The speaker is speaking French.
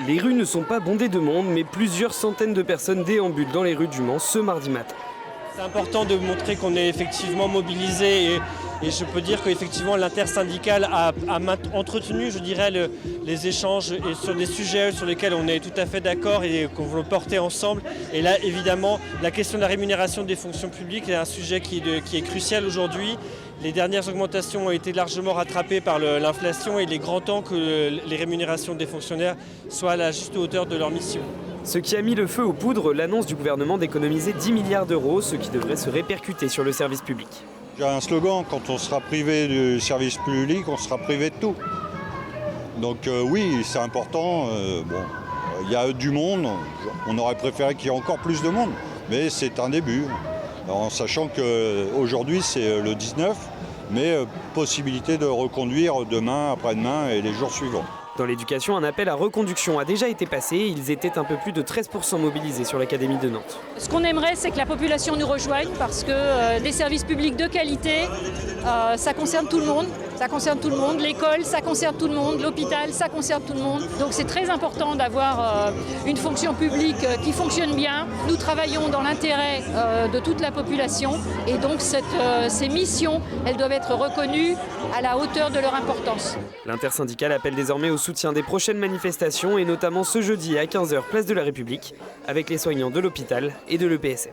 Les rues ne sont pas bondées de monde, mais plusieurs centaines de personnes déambulent dans les rues du Mans ce mardi matin. C'est important de montrer qu'on est effectivement mobilisé et je peux dire qu'effectivement l'intersyndicale a entretenu, je dirais, les échanges et sur des sujets sur lesquels on est tout à fait d'accord et qu'on veut porter ensemble. Et là, évidemment, la question de la rémunération des fonctions publiques est un sujet qui est crucial aujourd'hui. Les dernières augmentations ont été largement rattrapées par l'inflation et il est grand temps que les rémunérations des fonctionnaires soient à la juste hauteur de leur mission. Ce qui a mis le feu aux poudres, l'annonce du gouvernement d'économiser 10 milliards d'euros, ce qui devrait se répercuter sur le service public. J'ai un slogan, quand on sera privé du service public, on sera privé de tout. Donc oui, c'est important. Il y a du monde, on aurait préféré qu'il y ait encore plus de monde, mais c'est un début. En sachant qu'aujourd'hui c'est le 19, mais possibilité de reconduire demain, après-demain et les jours suivants. Dans l'éducation, un appel à reconduction a déjà été passé. Ils étaient un peu plus de 13% mobilisés sur l'Académie de Nantes. Ce qu'on aimerait, c'est que la population nous rejoigne parce que des services publics de qualité, ça concerne tout le monde. Ça concerne tout le monde. L'école, ça concerne tout le monde. L'hôpital, ça concerne tout le monde. Donc c'est très important d'avoir une fonction publique qui fonctionne bien. Nous travaillons dans l'intérêt de toute la population et donc ces missions, elles doivent être reconnues à la hauteur de leur importance. L'intersyndicale appelle désormais au soutien des prochaines manifestations et notamment ce jeudi à 15h, place de la République, avec les soignants de l'hôpital et de l'EPSM.